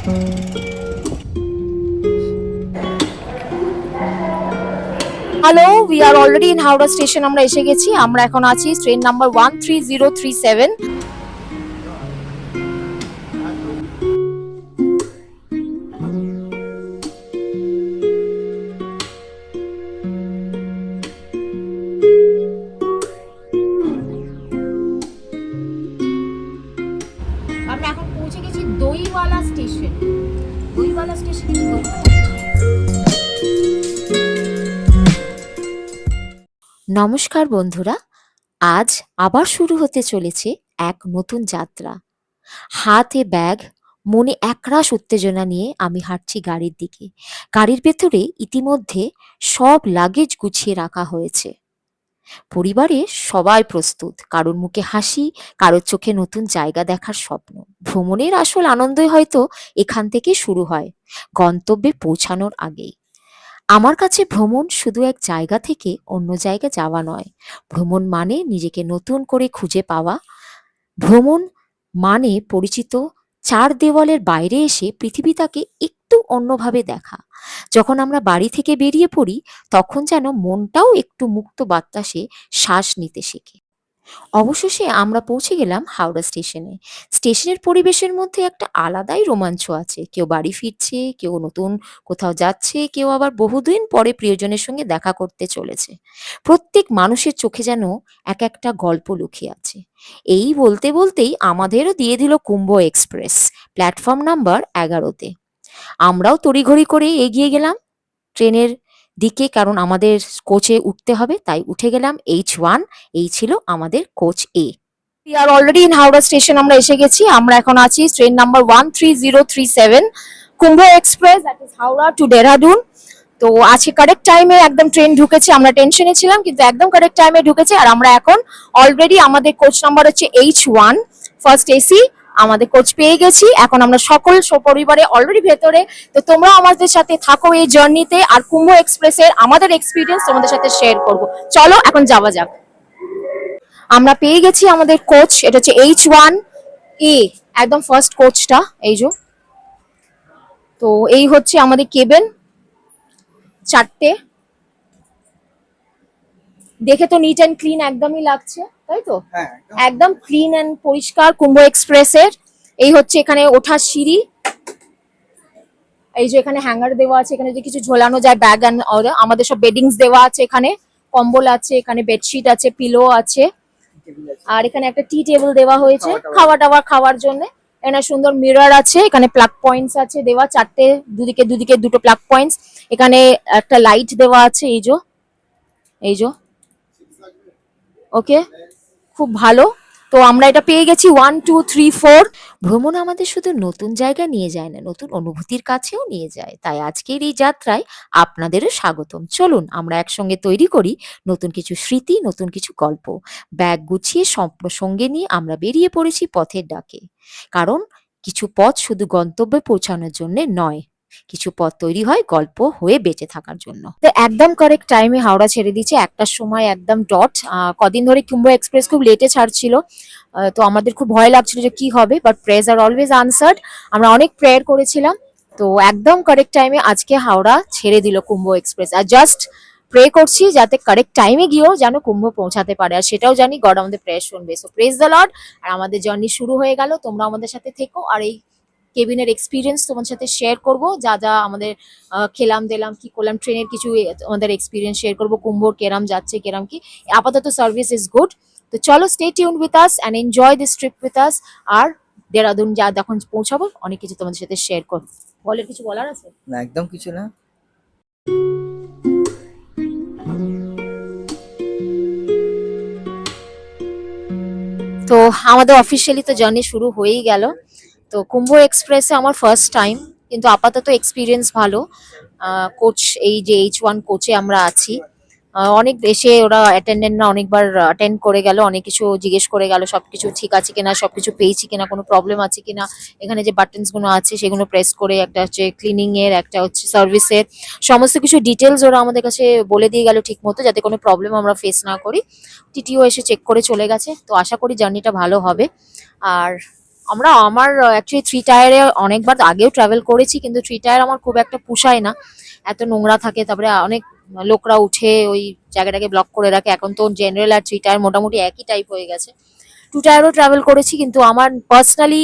Hello, we are already in Howrah station. আমরা এসে গেছি। আমরা এখন আছি ট্রেন নাম্বার 13037। আমরা এখন পৌঁছে গেছি দইওয়ালা স্টেশন। দইওয়ালা স্টেশনে নমস্কার বন্ধুরা, আজ আবার শুরু হতে চলেছে এক নতুন যাত্রা। হাতে ব্যাগ, মনে একরাশ উত্তেজনা নিয়ে আমি হাঁটছি গাড়ির দিকে। গাড়ির ভেতরে ইতিমধ্যে সব লাগেজ গুছিয়ে রাখা হয়েছে। পরিবারে সবাই প্রস্তুত, কারোর মুখে হাসি, কারোর চোখে নতুন জায়গা দেখার স্বপ্ন। ভ্রমণের আসল আনন্দই হয়তো এখান থেকে শুরু হয়, গন্তব্যে পৌঁছানোর আগেই। আমার কাছে ভ্রমণ শুধু এক জায়গা থেকে অন্য জায়গায় যাওয়া নয়। ভ্রমণ মানে নিজেকে নতুন করে খুঁজে পাওয়া। ভ্রমণ মানে পরিচিত চার দেওয়ালের বাইরে এসে পৃথিবীটাকে একটু অন্যভাবে দেখা। যখন আমরা বাড়ি থেকে বেরিয়ে পড়ি, তখন যেন মনটাও একটু মুক্ত বাতাসে শ্বাস নিতে শেখে। অবশেষে আমরা পৌঁছে গেলাম হাওড়া স্টেশনে। স্টেশনের পরিবেশের মধ্যে একটা আলাদাই রোমাঞ্চ আছে। কেউ বাড়ি ফিরছে, কেউ নতুন কোথাও যাচ্ছে, কেউ আবার বহুদিন পরে প্রিয়জনের সঙ্গে দেখা করতে চলেছে। প্রত্যেক মানুষের চোখে যেন এক একটা গল্প লুকিয়ে আছে। এই বলতে বলতেই আমাদেরও দিয়ে দিল কুম্ভ এক্সপ্রেস প্ল্যাটফর্ম নাম্বার 11-তে। আমরাও তড়িঘড়ি করে এগিয়ে গেলাম ট্রেনের দিকে, কারণ আমাদের কোচে উঠতে হবে, তাই উঠে গেলাম H1। এই ছিল আমাদের কোচ এ। We are already in Howrah station. আমরা এসে গেছি। আমরা এখন আছি train number 13037 Kumbh express, that is Howrah to Dehradun. তো আজকে কারেক্ট টাইমে একদম ট্রেন ঢুকেছে। আমরা টেনশনে ছিলাম, কিন্তু একদম কারেক্ট টাইমে ঢুকেছে। আর আমরা এখন অলরেডি আমাদের কোচ নাম্বার হচ্ছে H1 ফার্স্ট এসি। আমাদের কোচ পেয়ে গেছি। এখন আমরা সকল সপরিবারে অলরেডি ভেতরে। তো তোমরা আমাদের সাথে থাকো এই জার্নিতে, আর কুম্ভ এক্সপ্রেসের আমাদের এক্সপিরিয়েন্স তোমাদের সাথে শেয়ার করব। চলো এখন যাওয়া যাক। আমরা পেয়ে গেছি আমাদের কোচ, এটা হচ্ছে H1A, একদম ফার্স্ট কোচটা। এই যে, তো এই হচ্ছে আমাদের কেবিন। চারটে, দেখে তো নিট অ্যান্ড ক্লিন একদমই লাগছে, তাই তো? একদম ক্লিন অ্যান্ড পরিষ্কার কুম্ভ এক্সপ্রেসের। এই হচ্ছে এখানে ওঠার সিঁড়ি। এই যে এখানে হ্যাঙ্গার দেওয়া আছে, এখানে যে কিছু ঝোলানো যায় ব্যাগ অ্যান্ড আমাদের সব বেডিংস দেওয়া আছে। এখানে কম্বল আছে, এখানে বেডশিট আছে, পিলো আছে। আর এখানে একটা টি টেবিল দেওয়া হয়েছে খাওয়া টাওয়া খাওয়ার জন্য। এখানে সুন্দর মিরর আছে, এখানে প্লাগ পয়েন্টস আছে দেওয়া চারটে, দুদিকে দুদিকে দুটো প্লাগ পয়েন্টস। এখানে একটা লাইট দেওয়া আছে, এই যে, এই যে। ওকে, খুব ভালো। তো আমরা এটা পেয়ে গেছি 1 2 3 4। ভ্রমণ আমাদের শুধু নতুন জায়গা নিয়ে যায় না, নতুন অনুভূতির কাছেও নিয়ে যায়। তাই আজকের এই যাত্রায় আপনাদেরও স্বাগতম। চলুন আমরা একসঙ্গে তৈরি করি নতুন কিছু স্মৃতি, নতুন কিছু গল্প। ব্যাগ গুছিয়ে স্বপ্ন সঙ্গে নিয়ে আমরা বেরিয়ে পড়েছি পথের ডাকে। কারণ কিছু পথ শুধু গন্তব্যে পৌঁছানোর জন্য নয়, কিছু পথ তৈরি হয় গল্প হয়ে বেঁচে থাকার জন্য। তো একদম কারেক্ট টাইমে হাওড়া ছেড়ে দিয়েছে, একটার সময় একদম ডট। কদিন ধরে কুম্ভ এক্সপ্রেস খুব লেটে ছাড়ছিল। তো আমাদের খুব ভয় লাগছিল যে কি হবে, but prayers are always answered. আমরা অনেক প্রেয়ার করেছিলাম। তো একদম কারেক্ট টাইমে আজকে হাওড়া ছেড়ে দিল কুম্ভ এক্সপ্রেস। আর জাস্ট প্রে করছি যাতে কারেক্ট টাইমে গিয়েও যেন কুম্ভ পৌঁছাতে পারে, আর সেটাও জানি গড আমাদের প্রেয়ার শুনবে। So praise the Lord. আর আমাদের জার্নি শুরু হয়ে গেল। তোমরা আমাদের সাথে থেকো, আর এই কেবিনের এক্সপিরিয়েন্স তোমার সাথে শেয়ার করব। যা যা আমাদের খেলাম দিলাম, কি করলাম, ট্রেনের কিছু আমাদের এক্সপিরিয়েন্স শেয়ার করব। কুম্ভর কেরাম যাচ্ছে, কেরাম কি। আপাতত সার্ভিস ইজ গুড। তো চলো, stay tune with us and enjoy this trip with us. আর দেরাদুন যা যখন পৌঁছাবো অনেক কিছু তোমাদের সাথে শেয়ার করবো। বলের কিছু বলার আছে? না, একদম কিছু না। তো আমাদের অফিসিয়ালি তো জার্নি শুরু হয়েই গেল। তো কুম্ভ এক্সপ্রেসে আমার ফার্স্ট টাইম, কিন্তু আপাতত এক্সপিরিয়েন্স ভালো। কোচ, এই যে H1 কোচে আমরা আছি। অনেক এসে ওরা অ্যাটেন্ডেন্টরা অনেকবার অ্যাটেন্ড করে গেল, অনেক কিছু জিজ্ঞেস করে গেল, সবকিছু ঠিক আছে কিনা, সবকিছু পেয়েছি কিনা, কোনো প্রবলেম আছে কিনা। এখানে যে বাটনস গুলো আছে সেগুলো প্রেস করে, একটা হচ্ছে ক্লিনিং এর, একটা হচ্ছে সার্ভিসের, সমস্ত কিছু ডিটেলস ওরা আমাদের কাছে বলে দিয়ে গেল ঠিক মতো, যাতে কোনো প্রবলেম আমরা ফেস না করি। টিটিও এসে চেক করে চলে গেছে। তো আশা করি জার্নিটা ভালো হবে। আর আমার অ্যাকচুয়ালি থ্রি টায়ারে অনেকবার আগেও ট্রাভেল করেছি, কিন্তু থ্রি টায়ার আমার খুব একটা পুষায় না, এত নোংরা থাকে, তারপরে অনেক লোকরা উঠে ওই জায়গাটাকে ব্লক করে রাখে। এখন তো জেনারেল আর থ্রি টায়ার মোটামুটি একই টাইপ হয়ে গেছে। টু টায়ারও ট্রাভেল করেছি, কিন্তু আমার পার্সোনালি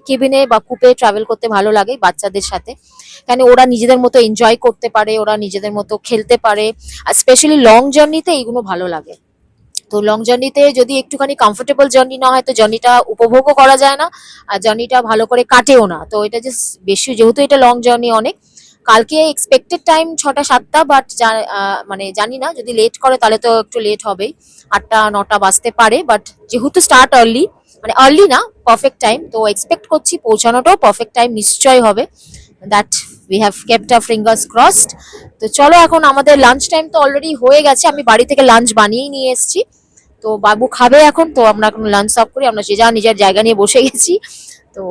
কেবিনে বা কুপে ট্রাভেল করতে ভালো লাগে বাচ্চাদের সাথে, কেন ওরা নিজেদের মতো এনজয় করতে পারে, ওরা নিজেদের মতো খেলতে পারে। আর স্পেশালি লং জার্নিতে এইগুলো ভালো লাগে। তো লং জার্নিতে যদি একটুখানি কমফোর্টেবল জার্নি না হয়, তো জার্নিটা উপভোগও করা যায় না, আর জার্নিটা ভালো করে কাটেও না। তো এটা জাস্ট বেশি, যেহেতু এটা লং জার্নি অনেক, কালকে এক্সপেক্টেড টাইম 6টা 7টা, বাট মানে জানি না, যদি লেট করে তাহলে তো একটু লেট হবেই, 8টা 9টা বাজতে পারে। বাট যেহেতু স্টার্ট আর্লি, মানে আর্লি না, পারফেক্ট টাইম, তো এক্সপেক্ট করছি পৌঁছানোটাও পারফেক্ট টাইম নিশ্চয় হবে। That we have kept our fingers crossed. তো চলো, এখন আমাদের লাঞ্চ টাইম তো অলরেডি হয়ে গেছে, আমি বাড়ি থেকে লাঞ্চ বানিয়েই নিয়ে এসেছি। তো বাবু খাবে এখন, তো আমরা এখন লাঞ্চ সার্ভ করি, আমরা যে যা নিজের জায়গা নিয়ে বসে গেছি। তো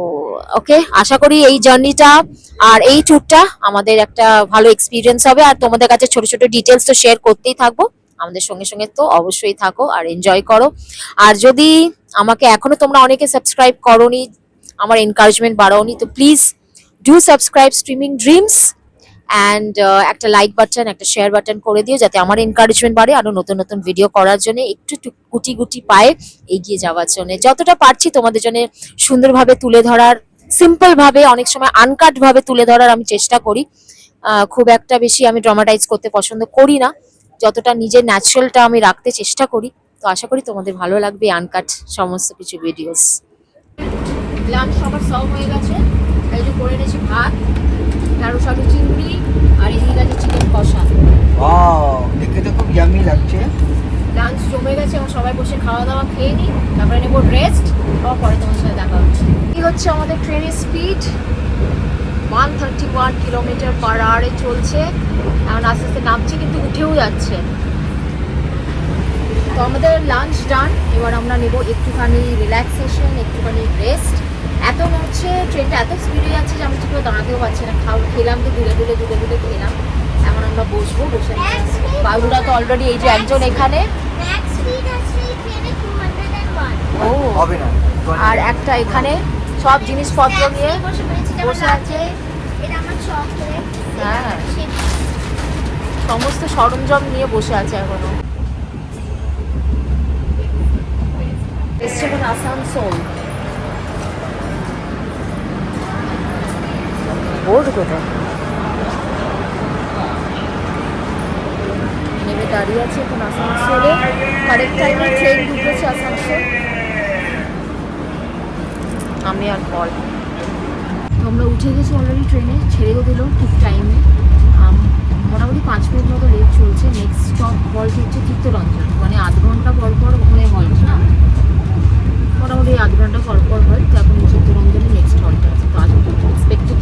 ওকে, আশা করি এই জার্নিটা আর এই ট্যুরটা আমাদের একটা ভালো এক্সপিরিয়েন্স হবে, আর তোমাদের কাছে ছোট ছোট ডিটেলস তো শেয়ার করতেই থাকবো। আমাদের সঙ্গে সঙ্গে তো অবশ্যই থাকো আর এনজয় করো। আর যদি আমাকে এখনো তোমরা অনেকে সাবস্ক্রাইব করোনি, আমার এনকারেজমেন্ট বাড়াওনি, তো please do subscribe streaming dreams, and একটা লাইক বাটন, একটা শেয়ার বাটন করে দিও, যাতে আমার এনকারেজমেন্ট বাড়ে আরো নতুন নতুন ভিডিও করার জন্য, একটু একটু গুটি গুটি পায়ে এগিয়ে যাওয়ার জন্য। যতটা পারছি তোমাদের জন্য সুন্দরভাবে তুলে ধরার, সিম্পল ভাবে, অনেক সময় আনকাট ভাবে তুলে ধরার আমি চেষ্টা করি। খুব একটা বেশি আমি ড্রামাটাইজ করতে পছন্দ করি না, যতটা নিজের ন্যাচারালটা আমি রাখতে চেষ্টা করি। তো আশা করি তোমাদের ভালো লাগবে আনকাট সমস্ত কিছু ভিডিওস। লাঞ্চ সবার সার্ভ হয়ে গেছে, এই যে করে এনেছি ভাত, ঢ্যাঁড়স আলু চিংড়ি, আর এদিকে আছে চিকেন কষা। দেখতে তো খুব ইয়ামি লাগছে। লাঞ্চ জমে গেছে, এবং সবাই বসে খাওয়া দাওয়া খেয়ে নিই, তারপরে নেবো রেস্ট, আবার পরে তোমার সাথে দেখা হচ্ছে। কি হচ্ছে আমাদের ট্রেনের স্পিড 131 কিলোমিটার পার আওয়ারে চলছে, এখন আস্তে আস্তে নামছে, কিন্তু উঠেও যাচ্ছে। তো আমাদের লাঞ্চ ডান, এবার আমরা নেবো একটুখানি রিল্যাক্সেশন, একটুখানি রেস্ট। এত নড়ছে ট্রেনটা, এত স্পিডে যাচ্ছে যে আমি ঠিক করে দাঁড়াতেও পারছি না। খেলাম তো দূরে দূরে দূরে দূরে খেলাম। এখন আমরা বসবো, বসে বাবুরা তো অলরেডি, এই যে একজন এখানে, ও হবে না, আর একটা এখানে সব জিনিসপত্র নিয়ে বসে আছে। হ্যাঁ, সমস্ত সরঞ্জাম নিয়ে বসে আছে এখনো। এসছে এখন আসানসোল। বোর্ড কোথায় নেমে দাঁড়িয়ে আছে এখন আসানসোলে, কারেক্ট টাইমে ট্রেন ঢুকেছে আসানসোল। আমি আর পল আমরা উঠে গেছি অলরেডি, ট্রেনে ছেড়েও দিল ঠিক টাইমে। মোটামুটি 5 মিনিট মতো লেট চলছে। নেক্সট স্টপ বলছে হচ্ছে চিত্তরঞ্জন, মানে আধ ঘন্টা পর পর ওখানে হল্ট না, মোটামুটি আধ ঘন্টা পর পর হল্ট। তো এখন চিত্তরঞ্জনে নেক্সট হল্ট আছে, তো আজ এক্সপেক্টেড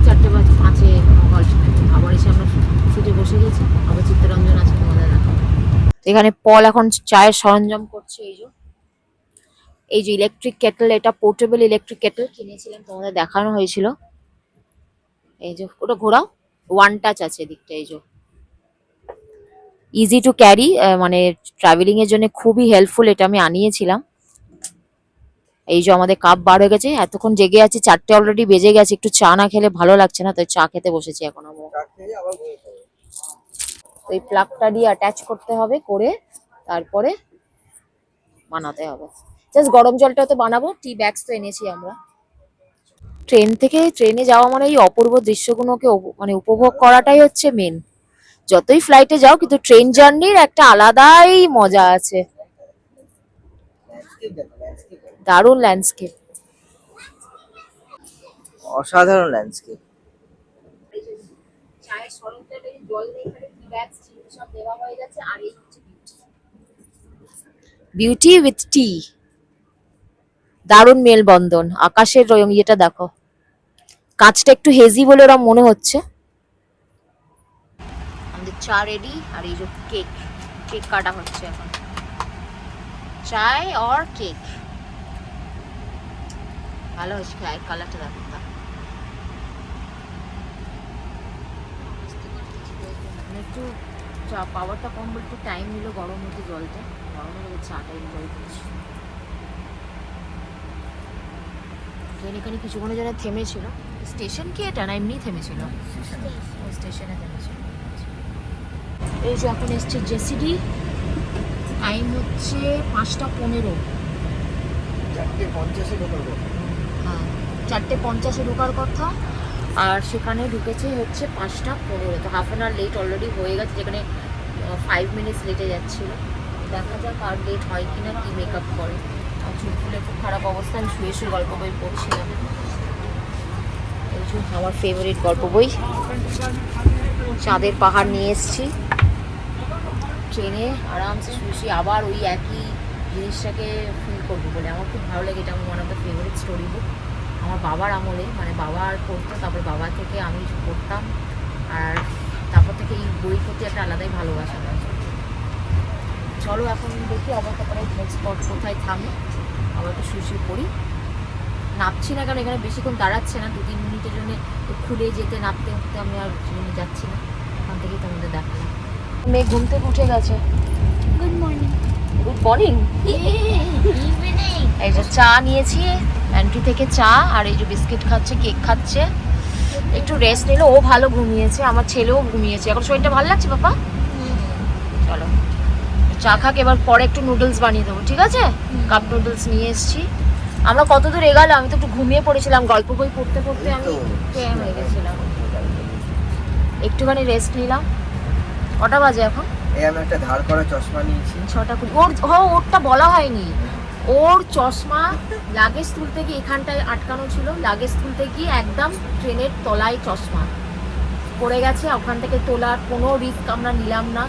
4:05 হল্ট নেবে। আবার এসে আমরা সিটে বসে গেছি, আবার চিত্তরঞ্জন আছে, তোমাদের দেখা। এখানে পল এখন চায়ের সরঞ্জাম করছে। এই যে ইলেকট্রিক কেটল, এটা পোর্টেবল ইলেকট্রিক কেটল কিনেছিলাম, তোমাদের দেখানো হয়েছিল। এই যে ওটা ঘোরাও, ওয়ান টাচ আছে এদিকটা, এই যে ইজি টু ক্যারি, মানে ট্রাভেলিং এর জন্য খুবই হেল্পফুল, এটা আমি আনিয়েছিলাম। এই যে আমাদের কাপ বার হয়ে গেছে, এতক্ষণ জেগে আছি, 4টে অলরেডি বেজে গেছে, একটু চা না খেলে ভালো লাগছে না, তাই চা খেতে বসেছি এখন আমরা। এই প্লাগটা দিয়ে অ্যাটাচ করতে হবে, করে তারপরে বানাতে হবে। জাস্ট গরম জলটাতে বানাবো, টি ব্যাগস তো এনেছি আমরা। ট্রেন থেকে ট্রেনে যাওয়া মানে এই অপূর্ব দৃশ্যগুলোকে মানে উপভোগ করাটাই হচ্ছে মেন। যতই ফ্লাইটে যাও, কিন্তু ট্রেন জার্নির একটা আলাদাই মজা আছে। দারুণ ল্যান্ডস্কেপ, অসাধারণ ল্যান্ডস্কেপ। চায়ের সরঞ্জামে জল নেই, এখানে টি ব্যাগস চিনি সব দেওয়া হয়ে যাচ্ছে। আর এই হচ্ছে বিউটি উইথ টি, দারুণ মেলবন্ধন। আকাশের রং ইয়েটা দেখো, কাঁচটা একটু হেজি বলে ওরা মনে হচ্ছে। আমাদের চা রেডি, আর এই যে কেক, কেক কাটা হচ্ছে এখন, চায় আর কেক। ভালো হচ্ছে, কালারটা দেখো। একটু চা পাওয়ারটা কম বলে একটু টাইম নিল গরম হতে, জলটা গরম হলে চাটা এনজয় করছি। ট্রেন এখানে কিছুক্ষণের জন্য থেমেছিল। স্টেশন কি এটা, না এমনি থেমেছিল? স্টেশনে থেমেছিল। এই যে এখন এসছে জেসিডি, টাইম হচ্ছে 5:15। 4:50 ঢোকার কথা। হ্যাঁ 4:50 ঢোকার কথা, আর সেখানে ঢুকেছে হচ্ছে 5:15। তো half an hour late already হয়ে গেছে, যেখানে 5 মিনিটস লেটে যাচ্ছিল। দেখা যাক আর লেট হয় কিনা, কি মেকআপ করে। আর চুল ফুলে খুব খারাপ অবস্থা, আমি শুয়ে শুয়ে গল্প বই পড়ছিলাম। এই যে আমার ফেভারিট গল্প বই, চাঁদের পাহাড় নিয়ে এসেছি। ট্রেনে আরামসে শুয়ে শুয়ে আবার ওই একই জিনিসটাকে ফিল করবো বলে আমার খুব ভালো লাগে। এটা আমার one of the favourite story book. আমার বাবার আমলে, মানে বাবা আর পড়তো, তারপর বাবা থেকে আমি পড়তাম, আর তারপর থেকে এই বই প্রতি একটা আলাদাই ভালোবাসা আছে। চলো এখন দেখি আবার তারপরে নেক্সট স্পট কোথায় থামে, আবার একটু শুয়ে শুয়ে পড়ি। নামছি না কারণ এখানে বেশিক্ষণ দাঁড়াচ্ছে না, 2-3 মিনিটের জন্য খুলে যেতে নামতে উঠতে আমি আর যাচ্ছি না। ওখান থেকেই তোমাদের দেখালাম। মেয়ে ঘুম থেকে উঠে গেছে। Good morning. Good morning. এই যে চা নিয়েছি প্যান্ট্রি থেকে, চা, আর এই যে বিস্কিট খাচ্ছে, কেক খাচ্ছে। একটু রেস্ট নিল, ও ভালো ঘুমিয়েছে, আমার ছেলেও ঘুমিয়েছে। এখন শরীরটা ভালো লাগছে পাপা? চলো চা খাক, এবার পরে একটু নুডলস বানিয়ে দেবো, ঠিক আছে? কাপ নুডলস নিয়ে এসেছি। আমরা কত দূর এগালাম? আমি তো একটু ঘুমিয়ে পড়েছিলাম, গল্প বই পড়তে পড়তে আমি ট্যাম হয়ে গেছিলাম। একটুখানি রেস্ট নিলাম। কটা বাজে এখন? এই আমি একটা ধার করা চশমা নিয়েছি। 6:20। ওরটা বলা হয়নি। ওর চশমা লাগেজ তুলতে গিয়ে এখানটায় আটকানো ছিল, লাগেজ তুলতে গিয়ে একদম ট্রেনের তলায় চশমা পড়ে গেছে। ওখান থেকে তোলার কোনো রিস্ক আমরা নিলাম না,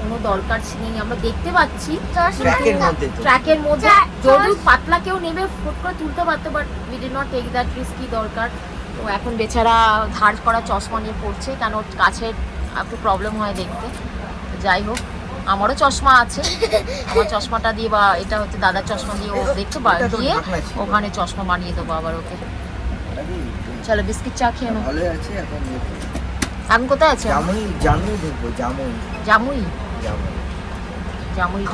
কোনো দরকার ছিল না। আমরা দেখতে পাচ্ছি ট্র্যাকের মধ্যে, যদি পাতলা কেউ নেমে ফুট করে তুলতে পারতো, but we did not take that risk. কি দরকার? তো এখন বেচারা ধার করা চশমা নিয়ে পড়ছে, কেন ওর কাছের একটু প্রবলেম হয় দেখতে। যাই হোক, আমারও চশমা আছে, আমার চশমাটা দিয়ে, বা এটা হচ্ছে দাদার চশমা দিয়ে ও দেখতে দিয়ে ওখানে চশমা বানিয়ে দেবো আবার ওকে। চলো বিস্কিট চা খেয়ে নাও। ভালো আছে এখন। এখন কোথায় আছে? জামুই দেখবো। জামুই জামুই জামুই জামুই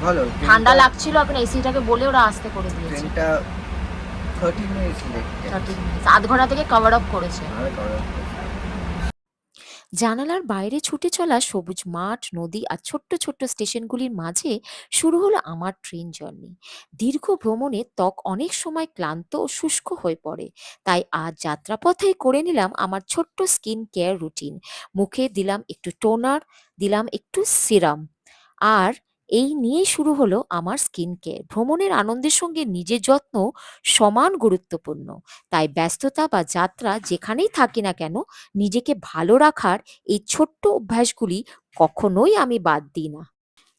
ভালো। ঠান্ডা লাগছিল, এখন এসিটাকে বলে ওরা আসতে করে দিয়েছে। ট্রেনটা 30 মিনিটস লেট। 30 মিনিট, আধ ঘন্টা থেকে কভার আপ করেছে। জানালার বাইরে ছুটে চলা সবুজ মাঠ, নদী আর ছোট্ট ছোট্ট স্টেশনগুলির মাঝে শুরু হলো আমার ট্রেন জার্নি। দীর্ঘ ভ্রমণে ত্বক অনেক সময় ক্লান্ত ও শুষ্ক হয়ে পড়ে, তাই আজ যাত্রাপথেই করে নিলাম আমার ছোট্ট স্কিন কেয়ার রুটিন। মুখে দিলাম একটু টোনার, দিলাম একটু সিরাম, আর এই নিয়েই শুরু হলো আমার স্কিন কেয়ার। ভ্রমণের আনন্দের সঙ্গে নিজের যত্ন সমান গুরুত্বপূর্ণ, তাই ব্যস্ততা বা যাত্রা যেখানেই থাকি না কেন, নিজেকে ভালো রাখার এই ছোট্ট অভ্যাসগুলি কখনোই আমি বাদ দিই না।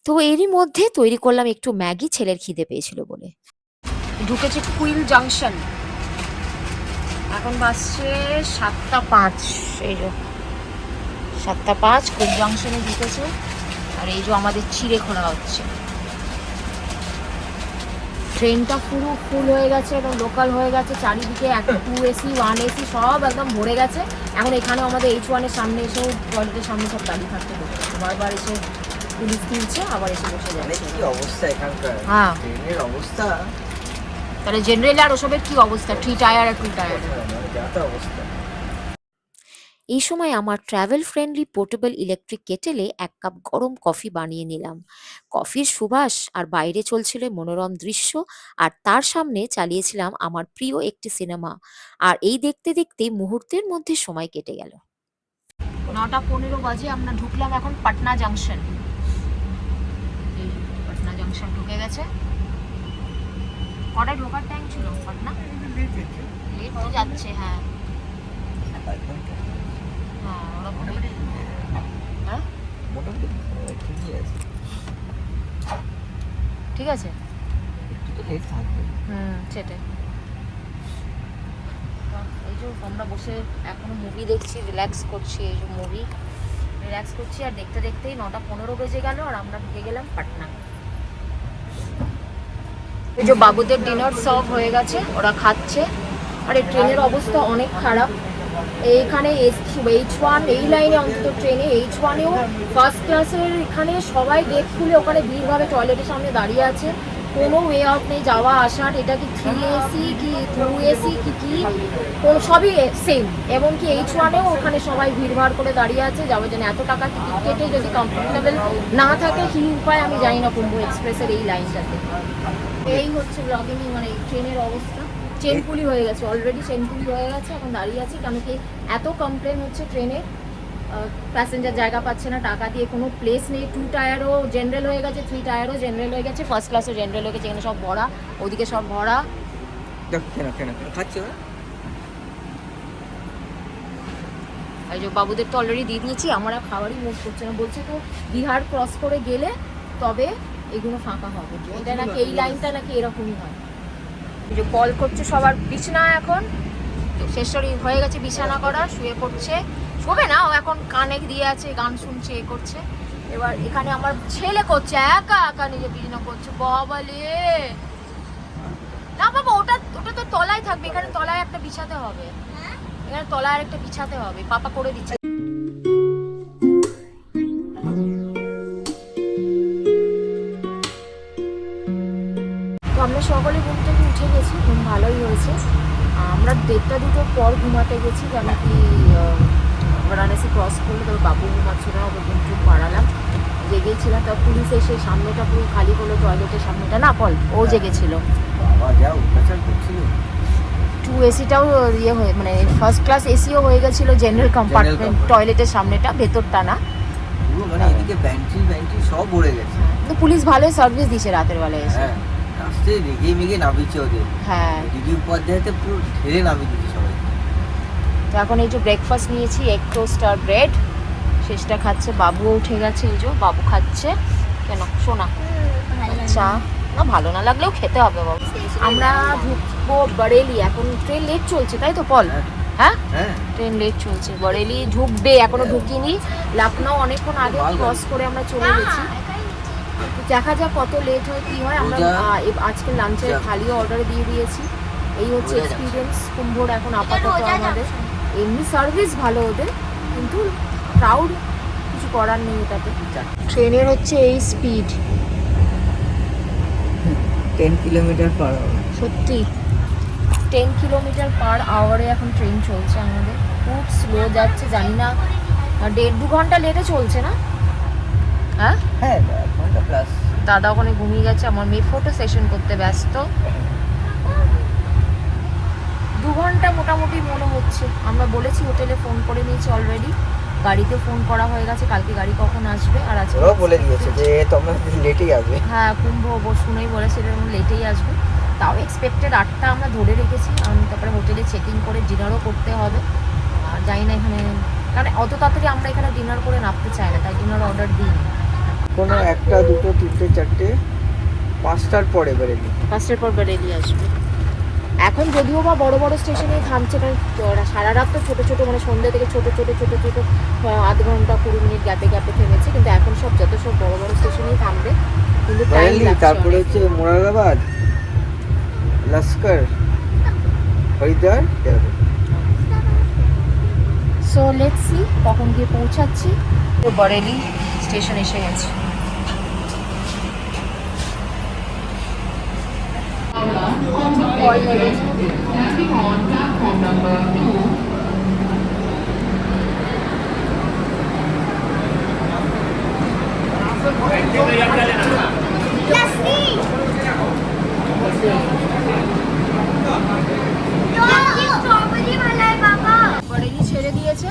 তো এরই মধ্যে তৈরি করলাম একটু ম্যাগি, ছেলের খিদে পেয়েছিল বলে। ঢুকেছে কুইল জাংশন, এখন বাজছে 7:05। এই যে 7:05 কুইল জাংশনে ঢুকেছে, আর এই যে আমাদের চিড়ে খোলা হচ্ছে। ট্রেনটা পুরো ফুল হয়ে গেছে, একদম লোকাল হয়ে গেছে, চারিদিকে 2 এসি 1 এসি সব একদম ভরে গেছে। এখন এখানে আমাদের H1 এর সামনে এসেও, টয়লেটের সামনে সব দাঁড়িয়ে থাকতে হচ্ছে, বারবার এসে পুলিশ তুলছে, আবার এসে বসে যাচ্ছে। কি অবস্থা এখানকার, হ্যাঁ ট্রেনের অবস্থা। তাহলে জেনারেল আর ওসবের কি অবস্থা? 3 টায়ার আর 2 টায়ার, যাতা অবস্থা। এই সময় আমার ট্রাভেল ফ্রেন্ডলি পোর্টেবল ইলেকট্রিক কেটেলে 1 কাপ গরম কফি বানিয়ে নিলাম। কফির সুবাস আর বাইরে চলছিল মনোরম দৃশ্য, আর তার সামনে চালিয়েছিলাম আমার প্রিয় একটি সিনেমা, আর এই দেখতে দেখতেই মুহূর্তের মধ্যে সময় কেটে গেল। 9:15 বাজে, আমরা ঢুকলাম এখন পাটনা জাংশন। পাটনা জাংশন ঢুকে গেছে। কটায় ঢোকার টাইম ছিল পাটনা? লেট তো যাচ্ছে। হ্যাঁ হ্যাঁ মোটামুটি ঠিকই আছে। ঠিক আছে, একটু তো লেট থাকবে। সেটাই। এই যে আমরা বসে এখনো মুভি দেখছি, রিল্যাক্স করছি। এই যে মুভি রিল্যাক্স করছি, আর দেখতে দেখতেই 9:15 বেজে গেল, আর আমরা ঢুকে গেলাম পাটনা। এই যে বাবুদের ডিনার সার্ভ হয়ে গেছে, ওরা খাচ্ছে। আর এই ট্রেনের অবস্থা অনেক খারাপ। এইখানে H1 এই লাইনে, অন্তত ট্রেনে H1-এও ফার্স্ট ক্লাসের এখানে সবাই গেট খুলে ওখানে ভিড়ভাবে টয়লেটের সামনে দাঁড়িয়ে আছে। কোনো ওয়ে অফ নেই যাওয়া আসার। এটা কি 3 AC কি 2 AC কি কোনো সবই সেম। এমনকি H1-এও ওখানে সবাই ভিড়ভাড় করে দাঁড়িয়ে আছে যাওয়ার জন্য। এত টাকা টিকিট কেটে যদি কমফোর্টেবল না থাকে কী উপায় আমি জানি না কুম্ভ এক্সপ্রেসের এই লাইনটাতে। এই হচ্ছে ব্লগিং মানে ট্রেনের অবস্থা। চেনপুলি হয়ে গেছে, অলরেডি চেনপুলি হয়ে গেছে, এখন দাঁড়িয়ে আছি কারণ কি এত কমপ্লেন হচ্ছে ট্রেনে, প্যাসেঞ্জার জায়গা পাচ্ছে না, টাকা দিয়ে কোনো প্লেস নেই। 2 টায়ারও জেনারেল হয়ে গেছে, 3 টায়ারও জেনারেল হয়ে গেছে, ফার্স্ট ক্লাসও জেনারেল হয়ে গেছে, এখানে সব ভরা, ওদিকে সব ভরা। কেন খাচ্ছি ওরা? এই যে বাবুদের তো অলরেডি দিয়ে দিয়েছি, আমার আর খাবারই মুখ করছে না। বলছে তো বিহার ক্রস করে গেলে তবে এগুলো ফাঁকা হবে, এটা নাকি এই লাইনটা নাকি এরকমই হয়। যে কল করছে সবার বিছানা এখন শেষরি হয়ে গেছে, বিছানা করা, শুয়ে পড়ছে। শোবে না, ও এখন কানে দিয়ে আছে, গান শুনছে, এ করছে। এবার এখানে আমার ছেলে করছে একা একা নিজে বিছানা করছে। বাবালে না বাবা, ওটা তো তলায় থাকবে, এখানে তলায় একটা বিছাতে হবে, এখানে তলায় আর একটা বিছাতে হবে, পাপা করে দিচ্ছে। তো আমরা সকলে ঘুম থেকে উঠে গেছি, ঘুম ভালোই হয়েছে। আমরা 1:30-2টোর পর ঘুমাতে গেছি, কেন কি বারাণসী ক্রস করলে তবে বাবু ঘুমাচ্ছিল না, ওকে ঘুম টুম পাড়ালাম, জেগেছিলাম। তার পুলিশ এসে সামনেটা পুরো খালি করলো, টয়লেটের সামনেটা না পল ও জেগেছিল। 2 AC-টাও ইয়ে হয়ে মানে ফার্স্ট ক্লাস এসিও হয়ে গেছিলো, জেনারেল কম্পার্টমেন্ট, টয়লেটের সামনেটা, ভেতরটা না। মানে এদিকে ব্যান্টি সব ভরে গেছে। তো পুলিশ ভালোই সার্ভিস দিছে রাতের বেলায় এসে। হ্যাঁ, রাস্তায় রেগে মেগে নামিয়েছে ওদের। হ্যাঁ, দিদি উপাধ্যায়তে পুরো ঢেলে নামিয়ে দিচ্ছে সবাই। তো এখন এই যে ব্রেকফাস্ট নিয়েছি, এগ টোস্ট আর ব্রেড, শেষটা খাচ্ছে। বাবুও উঠে গেছে, এই যে বাবু খাচ্ছে। কেন সোনা? আচ্ছা, না ভালো না লাগলেও খেতে হবে বাবু। আমরা ঢুকবো বরেলি, এখন ট্রেন লেট চলছে তাই তো পল? হ্যাঁ, ট্রেন লেট চলছে, বরেলি ঢুকবে, এখনো ঢুকিনি। লখনৌ অনেকক্ষণ আগে ক্রস করে আমরা চলে গেছি, দেখা যাক কত লেট হয় কি হয়। আমরা আজকে লাঞ্চের থালিও অর্ডার দিয়ে দিয়েছি। এই হচ্ছে এক্সপিরিয়েন্স কুম্ভর এখন আপাতত আমাদের। এমনি সার্ভিস ভালো ওদের, কিন্তু ক্রাউড কিছু করার নেই এটাতে। ট্রেনের হচ্ছে এই স্পিড 10 কিলোমিটার পার আওয়ার। সত্যি 10 কিলোমিটার পার আওয়ারে এখন ট্রেন চলছে আমাদের, খুব স্লো যাচ্ছে। জানি না 1.5-2 ঘন্টা লেটে চলছে না? হ্যাঁ, 1 ঘন্টা প্লাস। দাদা ওখানে ঘুমিয়ে গেছে, আমার মেয়ে ফটো সেশন করতে ব্যস্ত। 2 ঘন্টা মোটামুটি মনে হচ্ছে। আমরা বলেছি, হোটেলে ফোন করে নিয়েছি অলরেডি, গাড়িতে ফোন করা হয়ে গেছে, কালকে গাড়ি কখন আসবে। আর আজকে ওরাও বলে দিয়েছে যে তোমরা লেটেই আসবে। হ্যাঁ, কুম্ভ শুনেই বলেছে লেটেই আসবে। তাও এক্সপেক্টেড 8টা আমরা ধরে রেখেছি, কারণ তারপরে হোটেলে চেকিং করে ডিনারও করতে হবে। আর জানি না এখানে, কারণ অত তাড়াতাড়ি আমরা এখানে ডিনার করে নামতে চাই না, তাই ডিনার অর্ডার দিই। কোনো 1টা 2টো 3টে 4টে 5টার পরে বেরেলি, 5টার পর বেরেলি আসবে। এখন যদিও বা বড় বড় স্টেশনে থামছে, কারণ সারা রাত তো ছোটো ছোটো মানে সন্ধ্যে থেকে ছোটো ছোটো 0.5 ঘন্টা 20 মিনিট গ্যাপে গ্যাপে থেমেছে, কিন্তু এখন সব যত সব বড় বড় স্টেশনেই থামবে, কিন্তু টাইম লাগছে। তারপরে হচ্ছে Moradabad, Laskar, Haridwar. So let's see কখন গিয়ে পৌঁছাচ্ছি। তো বরেলি স্টেশন এসে গেছে। বরেলি ছেড়ে দিয়েছে,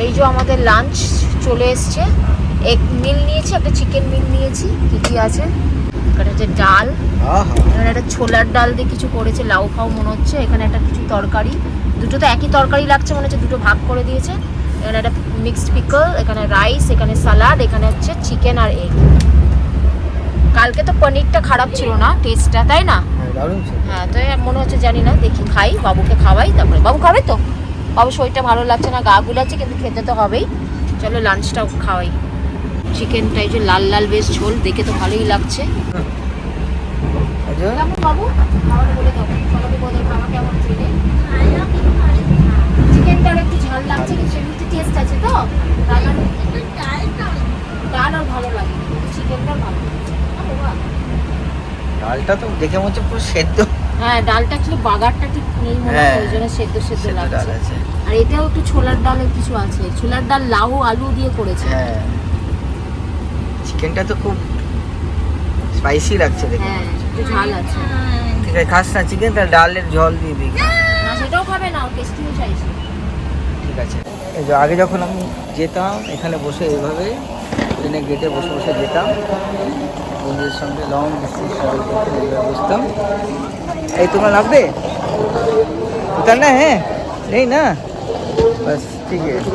এই যে আমাদের লাঞ্চ চলে এসছে। এগ মিল নিয়েছি, একটা চিকেন মিল নিয়েছি। কি আছে এখানে? হচ্ছে ডাল, এখানে একটা ছোলার ডাল দিয়ে কিছু করেছে, লাউ ফাউ মনে হচ্ছে। এখানে একটা কিছু তরকারি, দুটো তো একই তরকারি লাগছে মনে হচ্ছে, দুটো ভাগ করে দিয়েছে। এখানে একটা মিক্সড পিকল, এখানে রাইস, এখানে সালাড, এখানে হচ্ছে চিকেন আর এগ। কালকে তো পনিরটা খারাপ ছিল না টেস্টটা, তাই না? হ্যাঁ, তো মনে হচ্ছে, জানি না, দেখি খাই, বাবুকে খাওয়াই, তারপরে বাবু খাবে তো। বাবু শরীরটা ভালো লাগছে না, গা গুলাচ্ছে, কিন্তু খেতে তো হবেই। চলো লাঞ্চটাও খাওয়াই। চিকেনটা এই যে লাল লাল বেশ ঝোল, দেখে তো ভালোই লাগছে। বাবু খাওয়াটা বলে দাও, সবাইকে বলে খাওয়া কেমন ট্রেনে। চিকেনটা একটু ঝাল লাগছে, কিন্তু টেস্ট আছে তো ডাল আর ভালো লাগে, কিন্তু চিকেনটা ভালো লাগে। ডালটা তো দেখে মনে হচ্ছে পুরো সেদ্ধ। হ্যাঁ, ডালটা একটু বাগারটা ঠিক নেই মনে হয়, হ্যাঁ, ওই জন্য সেদ্ধ সেদ্ধ সেদ্ধ ডাল লাগছে। আছে। আর এটাও একটু ছোলার ডালের কিছু আছে, ছোলার ডাল লাউ আলু দিয়ে করেছে। হ্যাঁ, চিকেনটা তো খুব স্পাইসি লাগছে দেখে। হ্যাঁ, একটু ঝাল আছে। ঠিক আছে, খাস না চিকেন, তাহলে ডালের ঝোল দিয়ে দিই। না সেটাও খাবে না, টেস্টিও চাইছে। ঠিক আছে। এই যে আগে যখন আমি যেতাম এখানে বসে এইভাবে ট্রেনে গেটে বসে বসে যেতাম বন্ধুদের সঙ্গে, লং ডিস্টেন্স ট্রাভেল করতে এইভাবে বসতাম। এই তোমরা নামবে উতার না? হ্যাঁ, নেই না, বাস ঠিক আছে।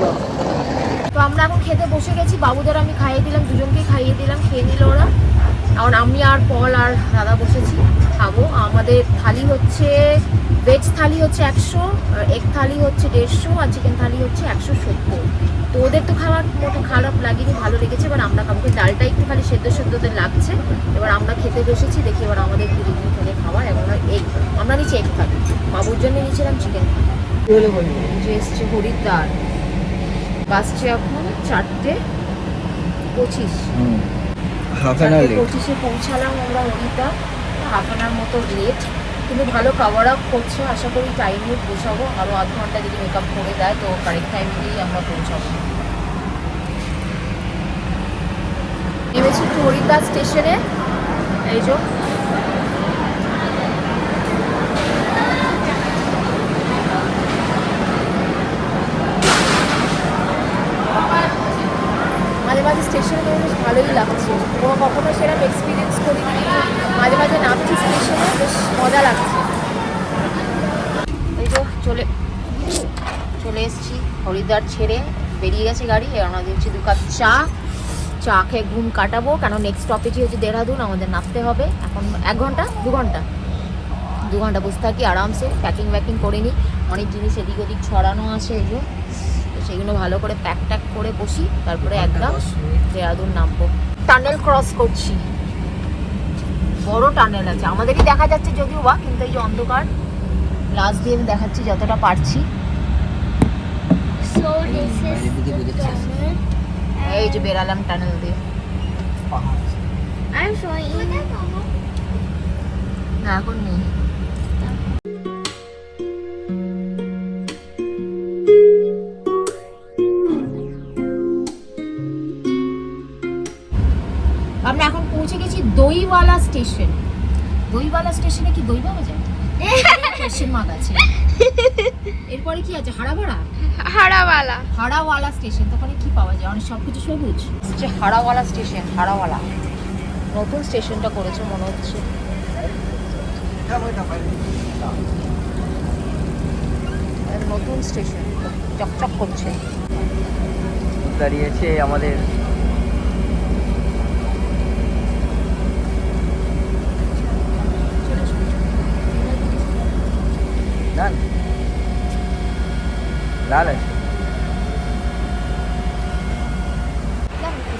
তো আমরা এখন খেতে বসে গেছি, বাবুদের আমি খাইয়ে দিলাম, দুজনকেই খাইয়ে দিলাম, খেয়ে নিল ওরা। এখন আমি আর পল আর দাদা বসেছি খাবো। আমাদের থালি হচ্ছে, ভেজ থালি হচ্ছে 100, এগ থালি হচ্ছে 150, আর চিকেন থালি হচ্ছে 170। তো ওদের তো খাওয়ার মোটো খারাপ লাগেনি, ভালো লেগেছে। এবার আমরা খাবো, ডালটা একটু খালি সেদ্ধ সেদ্ধদের লাগছে। এবার আমরা খেতে বসেছি, দেখি এবার আমাদের কি রিভিউ থাকে খাবার। এবং এগ আমরা নিচে এগ থালি, বাবুর জন্য নিয়েছিলাম চিকেন থালি। যে এসছে হরিদ্বার, বাসছে এখন 4:25। Half an hour late. 4:25-এ পৌঁছালাম আমরা হরিদ্বার, হাফ অ্যান আওয়ার মতো লেট, কিন্তু ভালো কভার আপ করছে। আশা করি টাইমে পৌঁছাবো, আরও আধ ঘন্টা যদি মেকআপ করে দেয় তো কারেক্ট টাইমেই আমরা পৌঁছাবো। নেমেছি একটু হরিদ্বার স্টেশনে, এই যে মাঝে মাঝে স্টেশনে নেমে বেশ ভালোই লাগছে। কখনো সেরকম এক্সপিরিয়েন্স করিনি, মাঝে মাঝে নামছি স্টেশনে, বেশ মজা লাগছে। এই তো চলে এসেছি হরিদ্বার ছেড়ে, বেরিয়ে গেছে গাড়ি। আমরা দিচ্ছি 2 কাপ চা খেয়ে ঘুম কাটাবো, কেন নেক্সট স্টপেজই হচ্ছে দেহরাদুন, আমাদের নামতে হবে। এখন 1 ঘন্টা 2 ঘন্টা বসে থাকি আরামসে, প্যাকিং ওয়্যাকিং করে নিই। অনেক জিনিস এদিক ওদিক ছড়ানো আছে, এই যে তো সেগুলো ভালো করে প্যাক ট্যাক করে বসি, তারপরে একদম দেহরাদুন নামবো। টানেল ক্রস করছি, বড় টানেল আছে, আমাদেরই দেখা যাচ্ছে যদিও বা, কিন্তু এই যে অন্ধকার, লাস্ট দিয়ে আমি দেখাচ্ছি যতটা পারছি। এই যে বেরালাম টানেল দিয়ে। না এখন নেই। আমরা এখন পৌঁছে গেছি দইওয়ালা স্টেশন। দইওয়ালা স্টেশনে কি দই পাওয়া যায়? কোশ্চেন মার্ক আছে। এরপরে কি আছে? হাড়াওয়ালা স্টেশন। তখন কি পাওয়া যায়? অনেক সবকিছু সবুজ। হচ্ছে হাড়াওয়ালা স্টেশন, হাড়াওয়ালা নতুন স্টেশনটা করেছে মনে হচ্ছে। নতুন স্টেশন চকচক করছে। দাঁড়িয়েছে আমাদের লাল আছে।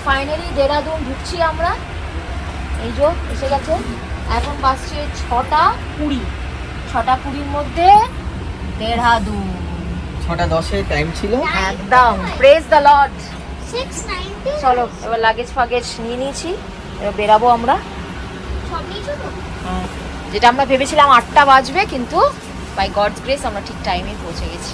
ফাইনালি দেহরাদুন ঢুকছি আমরা, এই যে এসে গেছে। এখন বাসছে 6:20। 6:20-র মধ্যে দেহরাদুন। 6:10 টাইম ছিল একদম প্রেজ দ্য লর্ড। 6:90। চলো এবার লাগেজ ফাগেজ নিয়ে নিয়েছি, এবার বেরাবো আমরা। হ্যাঁ, যেটা আমরা ভেবেছিলাম 8টা বাজবে, কিন্তু বাই গডস গ্রেস আমরা ঠিক টাইমে পৌঁছে গেছি।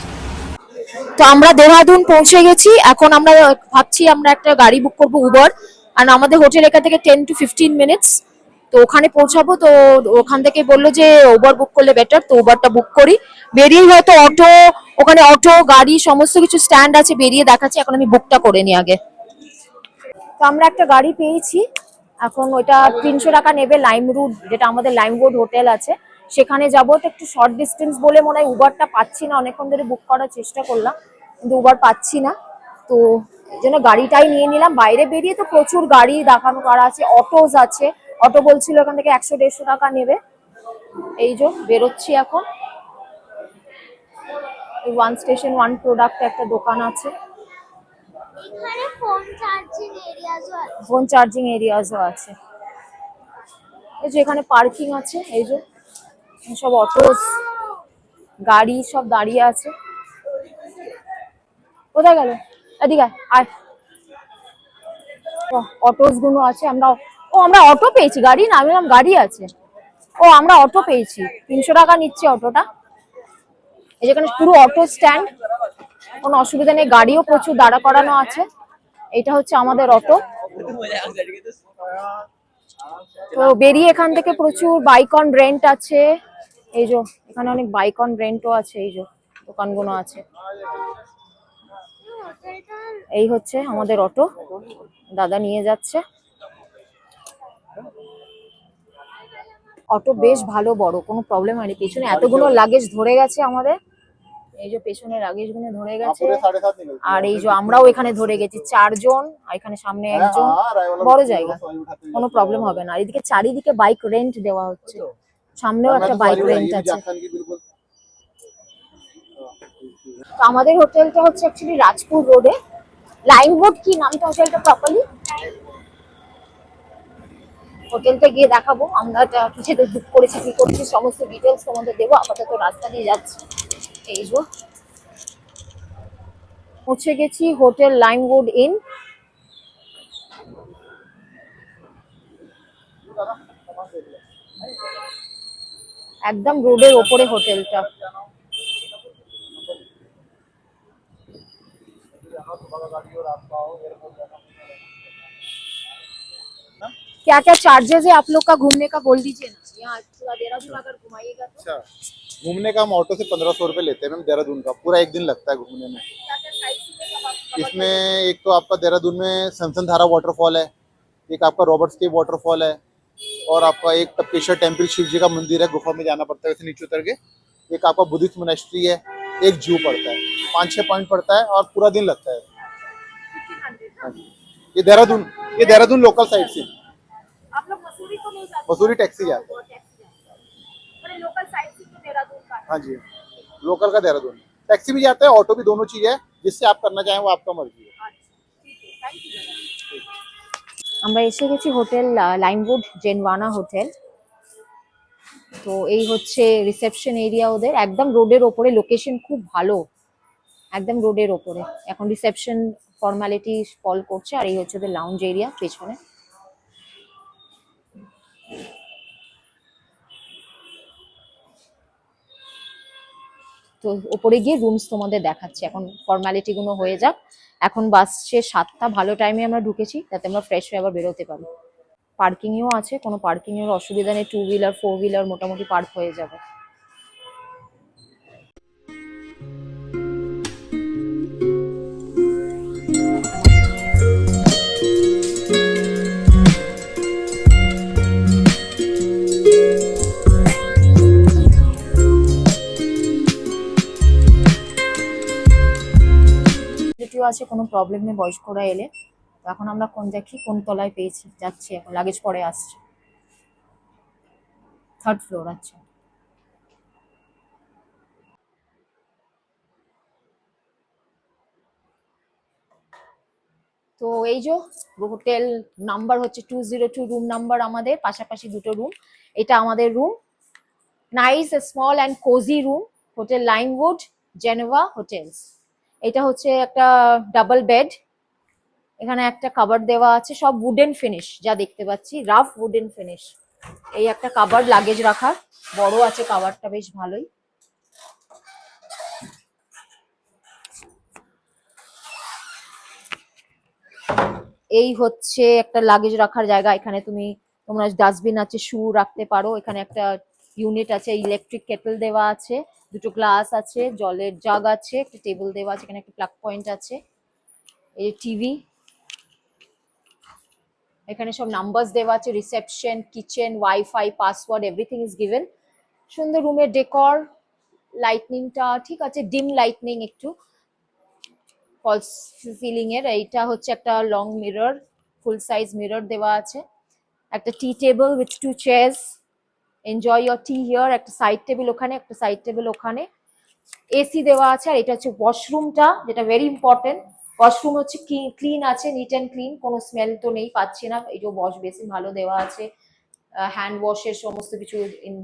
তো আমরা দেহরাদুন পৌঁছে গেছি। এখন আমরা ভাবছি আমরা একটা গাড়ি বুক করবো, উবার। আর আমাদের হোটেল এখান থেকে 10 to 15 মিনিটস, তো ওখানে পৌঁছাবো। তো ওখান থেকে বললো যে উবার বুক করলে বেটার, তো উবারটা বুক করি। বেরিয়েই হয়তো অটো, ওখানে অটো গাড়ি সমস্ত কিছু স্ট্যান্ড আছে, বেরিয়ে দেখাচ্ছি। এখন আমি বুকটা করে নিই আগে। তো আমরা একটা গাড়ি পেয়েছি, এখন ওইটা 300 টাকা নেবে। লাইমরুড, যেটা আমাদের লাইমরুড হোটেল আছে, সেখানে যাবো। তো একটু শর্ট ডিস্টেন্স বলে মনে হয় উবারটা পাচ্ছি না, অনেকক্ষণ ধরে বুক করার চেষ্টা করলাম কিন্তু উবার পাচ্ছি না। তো এই জন্য গাড়িটাই নিয়ে নিলাম। বাইরে বেরিয়ে তো প্রচুর গাড়ি দেখানো করা আছে, অটোজ আছে। অটো বলছিল এখান থেকে 100-150 টাকা নেবে। এই যে বেরোচ্ছি এখন। ওয়ান স্টেশন ওয়ান প্রোডাক্ট একটা দোকান আছে, এখানে ফোন চার্জিং এরিয়াজও আছে। এই যে এখানে পার্কিং আছে, এই যে সব অটোস গাড়ি সব দাঁড়িয়ে আছে। কোথায় গেল? এদিকে আয়, আয়। অটোস গুলো আছে, আমরা অটো পেয়েছি, গাড়ি না, আমি ভাবলাম গাড়ি আছে। আমরা অটো পেয়েছি, 300 টাকা নিচ্ছে অটোটা। এই যেখানে পুরো অটো স্ট্যান্ড, কোনো অসুবিধা নেই, গাড়িও প্রচুর দাঁড়া করানো আছে। এটা হচ্ছে আমাদের অটো। তো বেরিয়ে এখান থেকে প্রচুর বাইক অন রেন্ট আছে। এই যে এখানে অনেক বাইক অন রেন্টও আছে, এই যে দোকানগুলো আছে। এই হচ্ছে আমাদের অটো, দাদা নিয়ে যাচ্ছে। অটো বেশ ভালো বড়, কোনো প্রবলেম হয়নি। পেছনে এতগুলো লাগেজ ধরে গেছে আমাদের, এই যে পেছনে লাগেজ গুলো ধরে গেছে। আর এই যে আমরাও এখানে ধরে গেছি 4 জন, আর এখানে সামনে একজন, বড় জায়গা, কোনো প্রবলেম হবে না। আর এদিকে চারিদিকে বাইক রেন্ট দেওয়া হচ্ছে, সামনেও একটা বাইক রেন্ট আছে। তো আমাদের হোটেলটা হচ্ছে অ্যাকচুয়ালি রাজপুর রোডে। লাইমউড কি নামটা হোটেলটা প্রপারলি? হোটেলটা গিয়ে দেখাবো আমরা, কিসেতে বুক করেছি, কি করছি, সমস্ত ডিটেলস তোমাদের দেবো। আপাতত রাস্তা দিয়ে যাচ্ছি। এই যে পৌঁছে গেছি হোটেল লাইমউড ইন। একদম রোডের ওপরে হোটেলটা। क्या क्या चार्जेस है आप लोग का घूमने का, बोल दीजिए ना। यहाँ पूरा देहरादून अगर घुमाइएगा तो अच्छा, घूमने का हम ऑटो से 1500 रुपये लेते हैं मैम। देहरादून का पूरा एक दिन लगता है घूमने में। क्या क्या साइट सीइंग सब आप cover इसमें करेंगे? एक तो आपका देहरादून में सनसनधारा वाटरफॉल है, एक आपका रॉबर्ट्स केव वाटरफॉल है, और आपका एक टपकेश्वर टेम्पल शिव जी का मंदिर है, गुफा में जाना पड़ता है वैसे नीचे उतर के। एक आपका बुद्धिस्ट मोनेस्ट्री है, एक जू पड़ता है। 5-6 पॉइंट पड़ता है और पूरा दिन लगता है। 1500 हाँ ना? जी। ये देहरादून लोकल साइड से। आप लोग मसूरी को नहीं जाते? मसूरी टैक्सी जाता है। टैक्सी जाते हैं। पर लोकल साइट सीइंग तो देहरादून का है। हाँ जी, लोकल का देहरादून। टैक्सी भी जाता है, ऑटो भी, दोनों चीज़ है। जिससे आप करना चाहें वो आपका मर्जी है। अच्छा ठीक है, थैंक यू। আমরা এসে গেছি হোটেল লাইমউড জেনওয়ানা হোটেল। তো এই হচ্ছে রিসেপশন এরিয়া ওদের, একদম রোডের ওপরে, লোকেশন খুব ভালো, একদম রোডের ওপরে। এখন রিসেপশন ফর্মালিটি কল করছে। আর এই হচ্ছে ওদের লাউঞ্জ এরিয়া পেছনে। তো ওপরে গিয়ে রুমস তোমাদের দেখাচ্ছি, এখন ফর্মালিটি গুলো হয়ে যাক। এখন বাসছে 7টা, ভালো টাইমে আমরা ঢুকেছি যাতে আমরা ফ্রেশ হয়ে আবার বেরোতে পারি। পার্কিংও আছে, কোনো পার্কিং এর অসুবিধা নেই, 2 হুইলার 4 হুইলার মোটামুটি পার্ক হয়ে যাবে। ফ্যাসিলিটিও আছে, কোনো প্রবলেম নেই বয়স্করা এলে। তো এখন আমরা কোন তলায় পেয়েছি, যাচ্ছি এখন, লাগেজ পরে আসছে। 3rd floor. আচ্ছা, তো এই যে হোটেল নাম্বার হচ্ছে 202, রুম নাম্বার আমাদের, পাশাপাশি দুটো রুম। এটা আমাদের room, nice small and cosy room, hotel Limewood Geneva hotels. এটা হচ্ছে একটা ডাবল বেড, এখানে একটা কাবার্ড দেওয়া আছে, সব উডেন ফিনিশ, যা দেখতে পাচ্ছি রাফ উডেন ফিনিশ। এই একটা কাবার্ড লাগেজ রাখার, বড় আছে কাবার্ডটা, বেশ ভালোই। এই হচ্ছে একটা লাগেজ রাখার জায়গা, এখানে তোমরা ডাস্টবিন আছে, শু রাখতে পারো। এখানে একটা ইউনিট আছে, ইলেকট্রিক কেটল দেওয়া আছে, দুটো গ্লাস আছে, জলের জাগ আছে, একটা টেবিল দেওয়া আছে, এখানে একটা প্লাগ পয়েন্ট আছে, এই টিভি, এখানে সব নাম্বারস দেওয়া আছে, reception, kitchen, wifi, password, everything is given. সুন্দর রুমের ডেকর, লাইটনিংটা ঠিক আছে, ডিম লাইটনিং একটু, ফলস সিলিং এর। এইটা হচ্ছে একটা long mirror, full size mirror দেওয়া আছে, একটা tea table with 2 chairs, enjoy your tea here, একটা সাইড টেবিল ওখানে, একটা সাইড টেবিল ওখানে, এসি দেওয়া আছে। আর এটা হচ্ছে ওয়াশরুমটা, যেটা ভেরি ইম্পর্টেন্ট। ওয়াশরুম হচ্ছে ক্লিন আছে, নিট অ্যান্ড ক্লিন, কোনো স্মেল তো নেই, পাচ্ছি না। এই যে ওয়াশ বেসিন ভালো দেওয়া আছে, হ্যান্ড ওয়াশের সমস্ত কিছু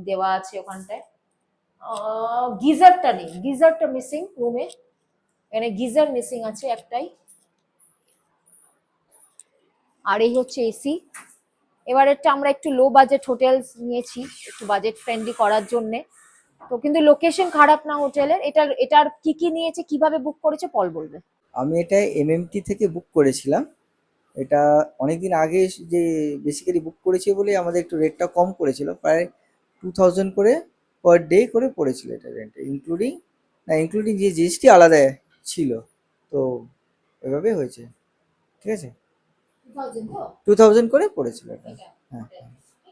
দেওয়া আছে ওখানটায়। গিজারটা নেই, গিজারটা মিসিং রুমে, এখানে গিজার মিসিং আছে একটাই। আর এই হচ্ছে এসি। এবারেরটা আমরা একটু লো বাজেট হোটেলস নিয়েছি, একটু বাজেট ফ্রেন্ডলি করার জন্যে। তো কিন্তু লোকেশন খারাপ না হোটেলের। এটার কি কি নিয়েছে, কিভাবে বুক করেছে পল বলবে। আমি এটা এমএমটি থেকে বুক করেছিলাম। এটা অনেকদিন আগে যে বেসিক্যালি বুক করেছি বলে আমাদের একটু রেটটা কম করেছিল, প্রায় 2000 করে পার ডে করে পড়েছিল এটা রেন্ট, ইনক্লুডিং যে জিএসটি আলাদা ছিল। তো এভাবে হয়েছে, ঠিক আছে। 2000 করে পড়েছিল এটা। হ্যাঁ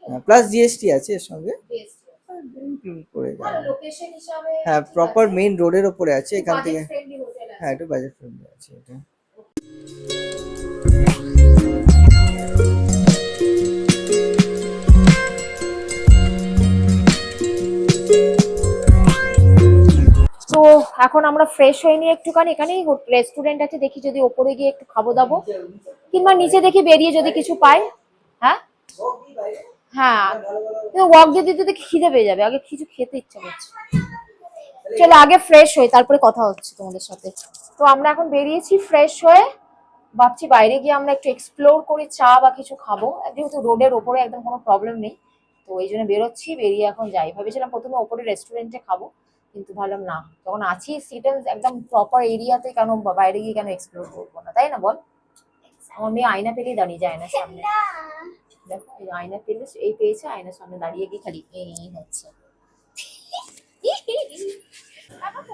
হ্যাঁ, প্লাস জিএসটি আছে এর সঙ্গে, include করে যাবে। লোকেশন হিসাবে হ্যাঁ, প্রপার মেইন রোডের ওপরে আছে এখান থেকে। ফ্রেন্ডলি হোটেল হ্যাঁ, একটু বাজেট ফ্রেন্ডলি আছে এটা। তো এখন আমরা ফ্রেশ হয়ে নিয়ে একটুখানি, এখানেই রেস্টুরেন্ট আছে, দেখি যদি ওপরে গিয়ে একটু খাবো দাবো, কিংবা নিচে দেখি বেরিয়ে যদি কিছু পাই। হ্যাঁ হ্যাঁ, ওয়াক দিতে দিতে খিদে পেয়ে যাবে, আগে কিছু খেতে ইচ্ছা করছে। চলো আগে ফ্রেশ হই, তারপরে কথা হচ্ছে তোমাদের সাথে। তো আমরা এখন বেরিয়েছি ফ্রেশ হয়ে, ভাবছি বাইরে গিয়ে আমরা একটু এক্সপ্লোর করি, চা বা কিছু খাবো, যেহেতু রোডের ওপরে একদম কোনো প্রবলেম নেই। তো এই জন্য বেরোচ্ছি, বেরিয়ে এখন যাই। ভেবেছিলাম প্রথমে ওপরে রেস্টুরেন্টে খাবো, কিন্তু ভাবলাম না, যখন আছি সিটেল একদম প্রপার এরিয়াতে, কেন বাইরে গিয়ে কেন এক্সপ্লোর করবো না, তাই না বল। আমার মেয়ে আয়না পেলেই দাঁড়িয়ে যায় না সামনে, দেখো এই আয়না পেলে, এই পেয়েছে, আয়নার সামনে দাঁড়িয়ে গিয়ে খালি এই হচ্ছে।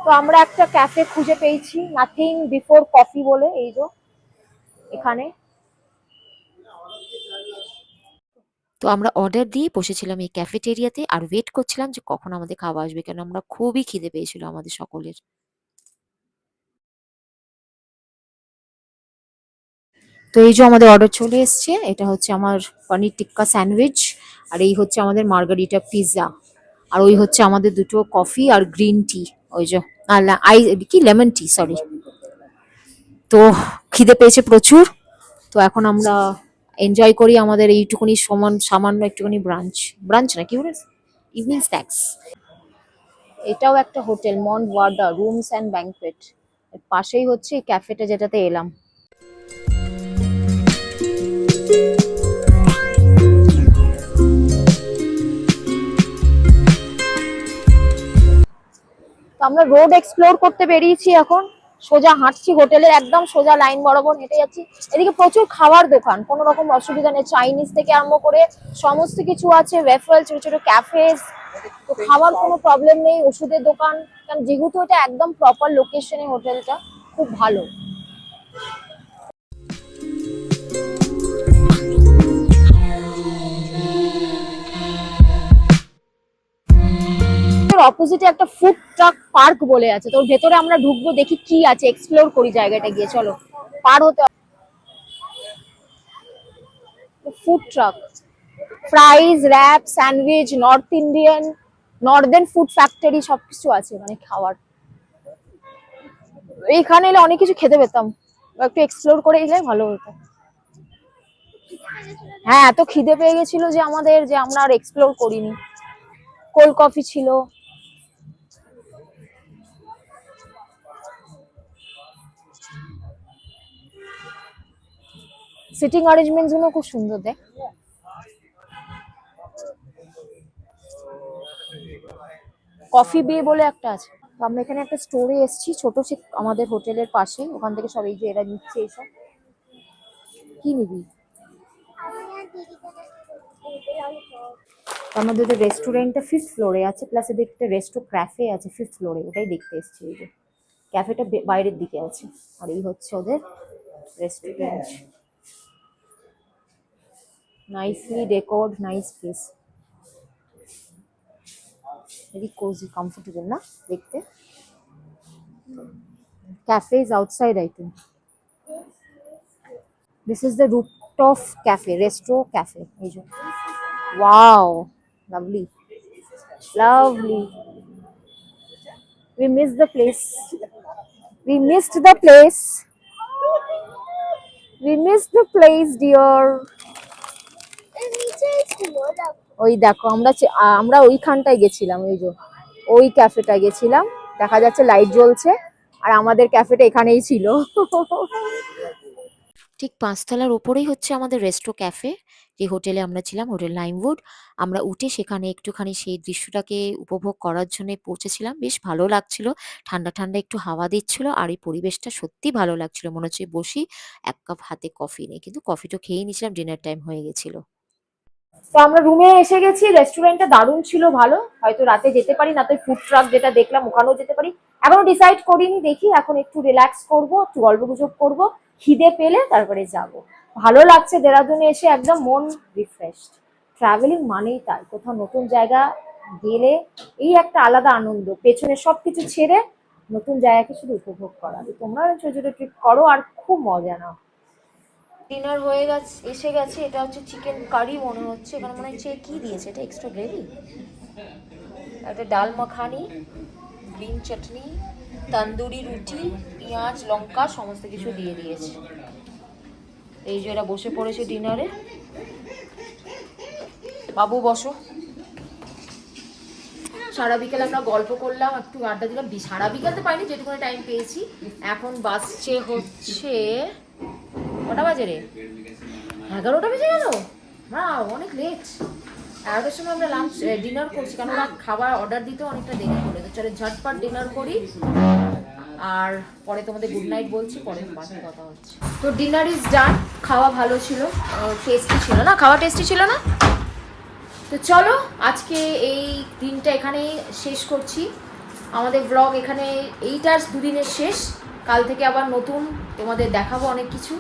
তো আমরা একটা ক্যাফে খুঁজে পেয়েছি, নাথিং বিফোর কফি বলে, এই যে এখানে। তো আমরা অর্ডার দিয়ে বসেছিলাম এই ক্যাফেটেরিয়াতে আর ওয়েট করছিলাম যে কখন আমাদের খাওয়া আসবে, কেন আমরা খুবই খিদে পেয়েছিল আমাদের সকলের। তো এই যে আমাদের অর্ডার চলে এসছে, এটা হচ্ছে আমার পনির টিক্কা স্যান্ডউইচ, আর এই হচ্ছে আমাদের মার্গারিটা পিৎজা, আর ওই হচ্ছে আমাদের দুটো কফি আর গ্রিন টি, ওই যে কি লেমন টি, সরি। তো খিদে পেয়েছে প্রচুর। তো এখন আমরা এনজয় করি আমাদের এইটুকুনি সামান্য একটুখানি ব্রাঞ্চ, ব্রাঞ্চ না কি বলে, ইভিনিং স্ন্যাক্স। এটাও একটা hotel, Mont Warda rooms and banquet, এর পাশেই হচ্ছে এই ক্যাফেটা যেটাতে এলাম। তো আমরা রোড এক্সপ্লোর করতে বেরিয়েছি এখন, সোজা হাঁটছি, হোটেলের একদম সোজা লাইন বরাবর হেঁটে যাচ্ছি। এদিকে প্রচুর খাবার দোকান, কোনো রকম অসুবিধা নেই, চাইনিজ থেকে আরম্ভ করে সমস্ত কিছু আছে, ওয়েফেল, ছোট ছোট ক্যাফেজ। তো খাবার কোনো প্রবলেম নেই, ওষুধের দোকান, কারণ যেহেতু এটা একদম প্রপার লোকেশনে হোটেলটা, খুব ভালো। অপোজিটে একটা ফুড ট্রাক পার্ক বলে আছে, তোর ভেতরে আমরা ঢুকবো, দেখি কি আছে, এক্সপ্লোর করি জায়গাটা গিয়ে, চলো। পার হতে food truck, fries, wrap, sandwich, north Indian, northern food factory, সবকিছু আছে মানে খাবার। এইখানে এলে অনেক কিছু খেতে পেতাম, একটু এক্সপ্লোর করে এলে ভালো হতো। হ্যাঁ, এত খিদে পেয়ে গেছিল যে আমাদের, যে আমরা আর এক্সপ্লোর করিনি। কোল্ড কফি ছিল। সিটিং অ্যারেঞ্জমেন্টস গুলো খুব সুন্দর, দেখ। কফি বে বলে একটা আছে। তো আমরা এখানে একটা স্টোরে এসেছি, ছোট আমাদের হোটেলের পাশে, ওখান থেকে সব এই যে এরা নিচ্ছে এইসব। কি নিবি? আমাদের রেস্টুরেন্টটা 5th ফ্লোরে আছে, প্লাস এদের একটা রেস্টো ক্যাফে আছে 5th ফ্লোরে, ওটাই দেখতে এসেছি। এই যে ক্যাফেটা বাইরের দিকে আছে, আর এই হচ্ছে ওদের restaurant. Nicely decored, nice place, very cosy, comfortable না দেখতে। Cafe is outside, I think. This is the rooftop cafe, resto cafe. Wow, lovely, lovely. We missed the place. We missed the place. We missed the place, dear. ওই দেখো, আমরা ওইখানটায় গেছিলাম, ওই যে ওই ক্যাফেটায় গেছিলাম, দেখা যাচ্ছে লাইট জ্বলছে, আর আমাদের ক্যাফেটা এখানেই ছিল। ঠিক ৫ তলার ওপরেই হচ্ছে আমাদের রেস্ট্রো ক্যাফে। যে হোটেলে আমরা ছিলাম, হোটেল লাইমউড। আমরা উঠে সেখানে একটুখানি সেই দৃশ্যটাকে উপভোগ করার জন্যে পৌঁছেছিলাম। বেশ ভালো লাগছিল। ঠান্ডা, ঠান্ডা একটু হাওয়া দিচ্ছিল। আর এই পরিবেশটা সত্যিই ভালো লাগছিল। মনে হচ্ছে বসি, ১ কাপ হাতে কফি নিয়ে। কিন্তু কফি তো খেয়েই নিয়েছিলাম, ডিনার টাইম হয়ে গেছিল। তো আমরা রুমে এসে গেছি। রেস্টুরেন্টটা দারুণ ছিল, ভালো। হয়তো রাতে যেতে পারি, না তো ফুড ট্রাক যেটা দেখলাম ওখানেও যেতে পারি। এখনো ডিসাইড করিনি, দেখি। এখন একটু রিল্যাক্স করব, একটু গল্পগুজব করব, খিদে পেলে তারপরে যাব। ভালো লাগছে দেরাদুনে এসে, একদম মন রিফ্রেশড। ট্রাভেলিং মানেই তাই, কোথাও নতুন জায়গা গেলে এই একটা আলাদা আনন্দ, পেছনে সবকিছু ছেড়ে নতুন জায়গাকে শুধু উপভোগ করা। তো তোমরা ছোট ছোট ট্রিপ করো আর খুব মজা নাও। ডিনার হয়ে গেছে, এসে গেছে। এটা হচ্ছে চিকেন কারি মনে হচ্ছে। এখানে মনে হচ্ছে কি দিয়েছে, এটা এক্সট্রা গ্রেভি। একটা ডাল মাখানি, গ্রিন চাটনি, তন্দুরি রুটি, পেঁয়াজ লঙ্কা সমস্ত কিছু দিয়ে দিয়েছে। এই যে এরা বসে পড়েছে ডিনারে। বাবু বসো। সারা বিকেল আমরা গল্প করলাম, একটু আড্ডা দিলাম। সারা বিকেল তো পাইনি, যেটুকু টাইম পেয়েছি। এখন বাসছে হচ্ছে কটা বাজে রে? 11টা বেজে গেল। না, অনেক লেট। 11টার সময় আমরা লাঞ্চ ডিনার করছি, কারণ ওরা খাবার অর্ডার দিতে অনেকটা দেরি করে। তো চলো ঝটপট ডিনার করি, আর পরে তোমাদের গুড নাইট বলছি, পরে বাকি কথা হচ্ছে। তো ডিনার ইজ ডান। খাওয়া ভালো ছিল, টেস্টি ছিল না? খাওয়া টেস্টি ছিল না? তো চলো আজকে এই দিনটা এখানেই শেষ করছি। আমাদের ব্লগ এখানে, এইটার দুদিনের শেষ। কাল থেকে আবার নতুন, তোমাদের দেখাবো অনেক কিছু।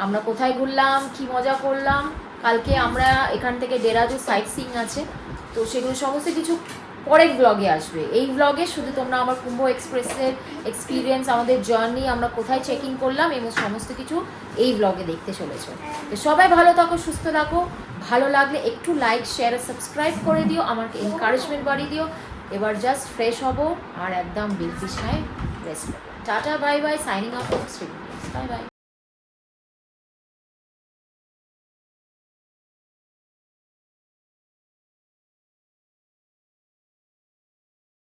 আমরা কোথায় ঘুরলাম, কি মজা করলাম। কালকে আমরা এখান থেকে দেরাদুন সাইট সিইং আছে, তো সেগুলো সমস্ত কিছু পরের ব্লগে আসবে। এই ব্লগে শুধু তোমরা আমার কুম্ভ এক্সপ্রেসের এক্সপিরিয়েন্স, আমাদের জার্নি, আমরা কোথায় চেকিং করলাম এবং সমস্ত কিছু এই ব্লগে দেখতে চলেছো। তো সবাই ভালো থাকো, সুস্থ থাকো। ভালো লাগলে একটু লাইক, শেয়ার, সাবস্ক্রাইব করে দিও, আমাকে এনকারেজমেন্ট বাড়িয়ে দিও। এবার জাস্ট ফ্রেশ হব আর একদম বিলফিশায় রেস্ট করবো। Tata, bye bye, signing out, bye bye.